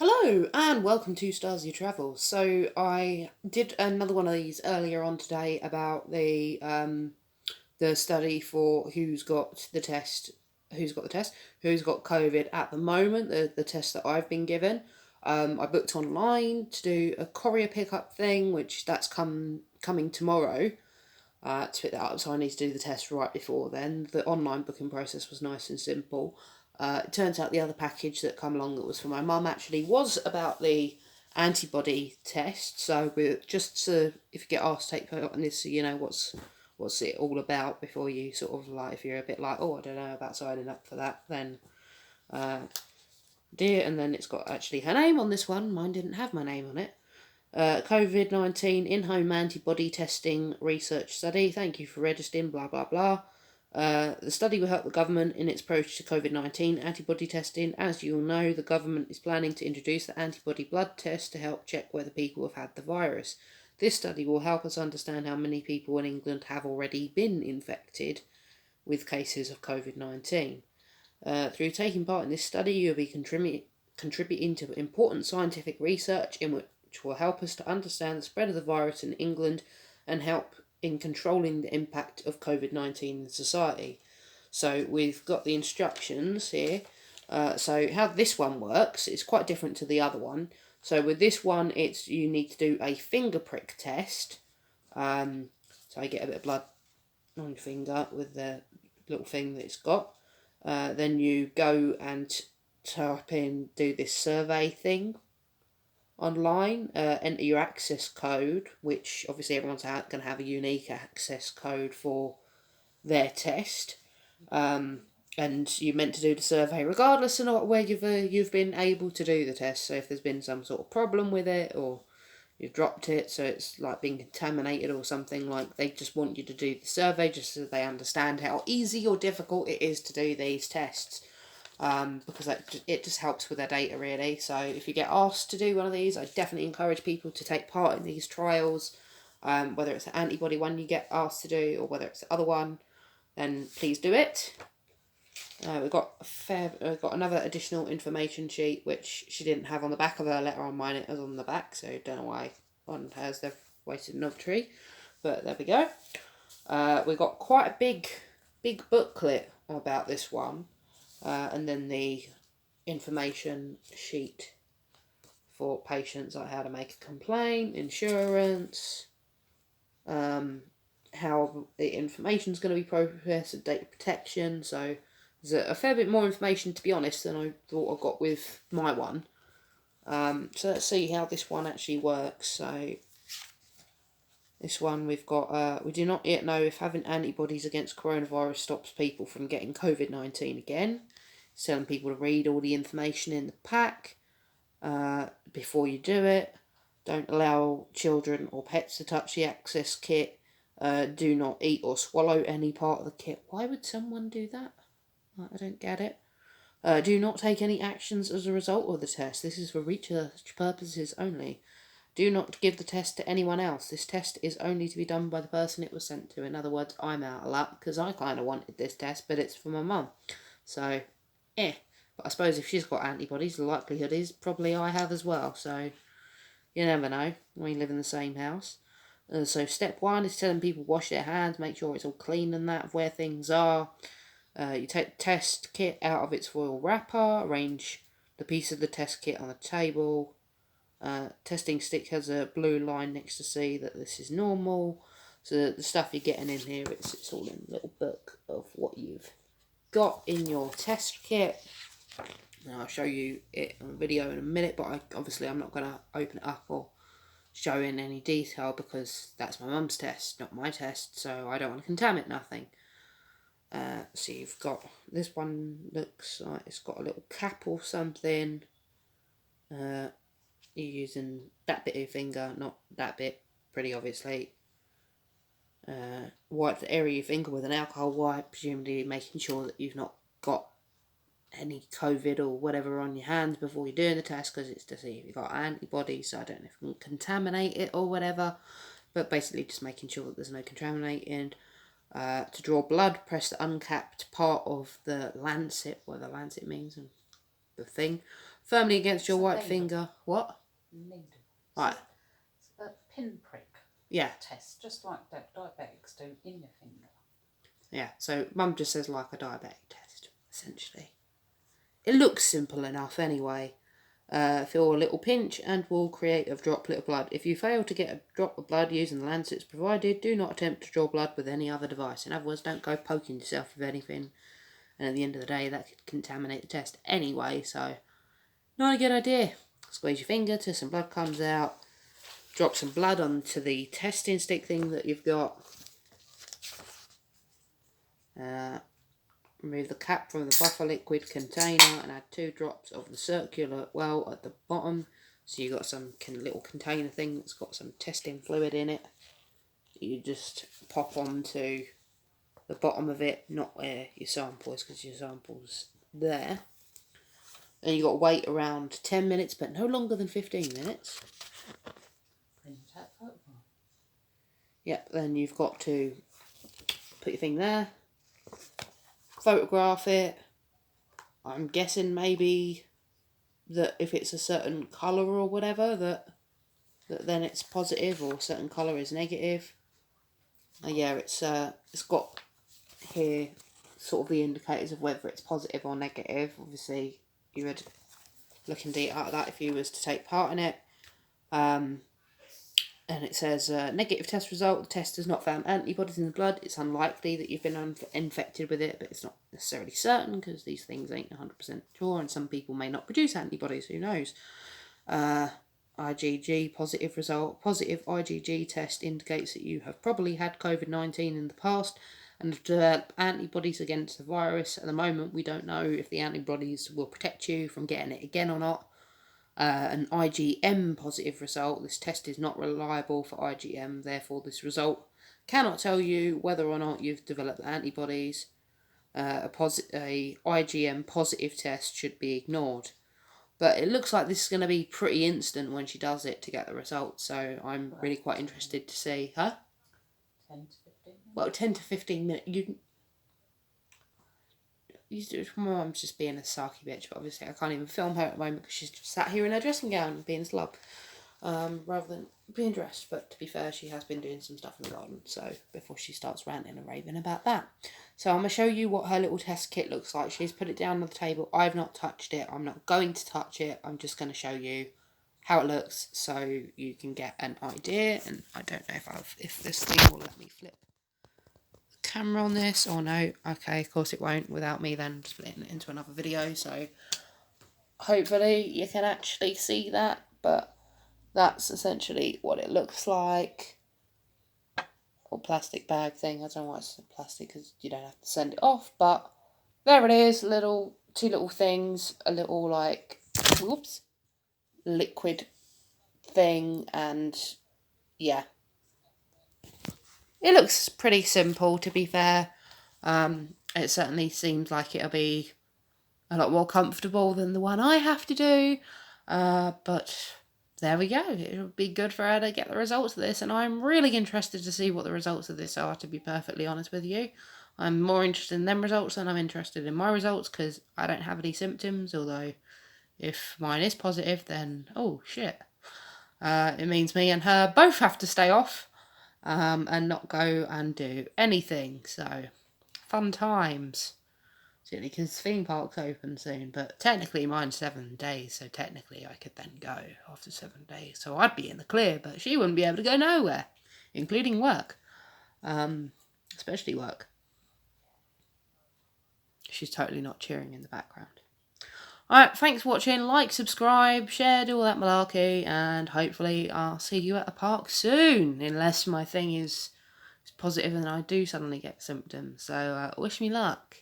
Hello and welcome to Stars You Travel. So I did another one of these earlier on today about the study for who's got COVID at the moment, the test that I've been given. I booked online to do a courier pickup thing, which that's coming tomorrow. To pick that up, so I need to do the test right before then. The online booking process was nice and simple. It turns out the other package that come along that was for my mum actually was about the antibody test. So we're just if you get asked to take part in this, so you know what's it all about before you sort of like, if you're a bit like, oh, I don't know about signing up for that, then do it. And then it's got actually her name on this one. Mine didn't have my name on it. COVID-19 in-home antibody testing research study. Thank you for registering, blah, blah, blah. The study will help the government in its approach to COVID-19 antibody testing. As you all know, the government is planning to introduce the antibody blood test to help check whether people have had the virus. This study will help us understand how many people in England have already been infected with cases of COVID-19. Through taking part in this study, you'll be contributing to important scientific research which will help us to understand the spread of the virus in England and help in controlling the impact of COVID-19 in society. So we've got the instructions here. So how this one works is quite different to the other one. So with this one, you need to do a finger prick test. So I get a bit of blood on your finger with the little thing that it's got. Then you go and do this survey thing online, enter your access code, which obviously everyone's going to have a unique access code for their test, and you're meant to do the survey regardless of where you've been able to do the test. So if there's been some sort of problem with it, or you've dropped it, so it's like being contaminated or something, like they just want you to do the survey just so they understand how easy or difficult it is to do these tests. Because it just helps with their data, really. So if you get asked to do one of these, I definitely encourage people to take part in these trials. Whether it's the antibody one you get asked to do, or whether it's the other one, then please do it. We've got another additional information sheet which she didn't have on the back of her letter. On mine it was on the back, so I don't know why on hers they've wasted another tree, but there we go. We've got quite a big booklet about this one. And then the information sheet for patients, like how to make a complaint, insurance, how the information is going to be processed, and data protection. So there's a fair bit more information, to be honest, than I thought I got with my one. So let's see how this one actually works. So this one we've got, we do not yet know if having antibodies against coronavirus stops people from getting COVID-19 again. It's telling people to read all the information in the pack before you do it. Don't allow children or pets to touch the access kit. Do not eat or swallow any part of the kit. Why would someone do that? I don't get it. Do not take any actions as a result of the test. This is for research purposes only. Do not give the test to anyone else. This test is only to be done by the person it was sent to. In other words, I'm out of luck because I kind of wanted this test, but it's for my mum. So, But I suppose if she's got antibodies, the likelihood is probably I have as well. So, you never know. We live in the same house. So step 1 is telling people wash their hands, make sure it's all clean and that of where things are. You take the test kit out of its foil wrapper, arrange the piece of the test kit on the table. Testing stick has a blue line next to see that this is normal. So the stuff you're getting in here, it's all in a little book of what you've got in your test kit. Now I'll show you it on video in a minute, but I'm not going to open it up or show in any detail because that's my mum's test, not my test, so I don't want to contaminate nothing. So you've got, this one looks like it's got a little cap or something. You're using that bit of your finger, not that bit, pretty obviously. Wipe the area of your finger with an alcohol wipe, presumably making sure that you've not got any COVID or whatever on your hands before you're doing the test, because it's to see if you've got antibodies, so I don't know if you can contaminate it or whatever, but basically just making sure that there's no contaminating. To draw blood, press the uncapped part of the lancet, whatever lancet means, and the thing, firmly against your white finger. What? Needle. Right. It's a pinprick test, just like that diabetics do in your finger. Yeah, so Mum just says like a diabetic test, essentially. It looks simple enough anyway. Feel a little pinch and will create a droplet of blood. If you fail to get a drop of blood using the lancets provided, do not attempt to draw blood with any other device. In other words, don't go poking yourself with anything. And at the end of the day, that could contaminate the test anyway, so not a good idea. Squeeze your finger till some blood comes out. Drop some blood onto the testing stick thing that you've got. Remove the cap from the buffer liquid container and add 2 drops of the circular well at the bottom. So you've got some little container thing that's got some testing fluid in it. You just pop onto the bottom of it, not where your sample is, because your sample's there. And you've got to wait around 10 minutes, but no longer than 15 minutes. Yep, then you've got to put your thing there, photograph it. I'm guessing maybe that if it's a certain colour or whatever, that then it's positive, or a certain colour is negative. Yeah, it's got here sort of the indicators of whether it's positive or negative. Obviously, you would look in detail at that if you was to take part in it. And it says, negative test result, the test has not found antibodies in the blood. It's unlikely that you've been infected with it, but it's not necessarily certain because these things ain't 100% sure, and some people may not produce antibodies, who knows. IgG positive result. Positive IgG test indicates that you have probably had COVID-19 in the past and have developed antibodies against the virus. At the moment, we don't know if the antibodies will protect you from getting it again or not. An IgM positive result. This test is not reliable for IgM, therefore this result cannot tell you whether or not you've developed antibodies. A IgM positive test should be ignored. But it looks like this is going to be pretty instant when she does it to get the results, so I'm really quite interested to see. 10 to 15 minutes? Well, 10 to 15 minutes. Mum's just being a sarky bitch, but obviously I can't even film her at the moment because she's just sat here in her dressing gown being a slob, rather than being dressed. But to be fair, she has been doing some stuff in the garden, so before she starts ranting and raving about that. So I'm going to show you what her little test kit looks like. She's put it down on the table. I've not touched it. I'm not going to touch it. I'm just going to show you how it looks so you can get an idea. And I don't know if this thing will let me flip camera on this or no. Okay, of course it won't without me then splitting it into another video, so hopefully you can actually see that, but that's essentially what it looks like. Or plastic bag thing, I don't know why it's plastic because you don't have to send it off, but there it is, two little things, a little like liquid thing, and yeah. It looks pretty simple, to be fair. It certainly seems like it'll be a lot more comfortable than the one I have to do. But there we go. It'll be good for her to get the results of this. And I'm really interested to see what the results of this are, to be perfectly honest with you. I'm more interested in them results than I'm interested in my results because I don't have any symptoms. Although if mine is positive, then, oh, shit. It means me and her both have to stay off. And not go and do anything. So, fun times. Certainly because theme park's open soon, but technically mine's 7 days, so technically I could then go after 7 days. So I'd be in the clear, but she wouldn't be able to go nowhere, including work. Especially work. She's totally not cheering in the background. Alright, thanks for watching. Like, subscribe, share, do all that malarkey, and hopefully I'll see you at a park soon, unless my thing is positive and I do suddenly get symptoms. So wish me luck.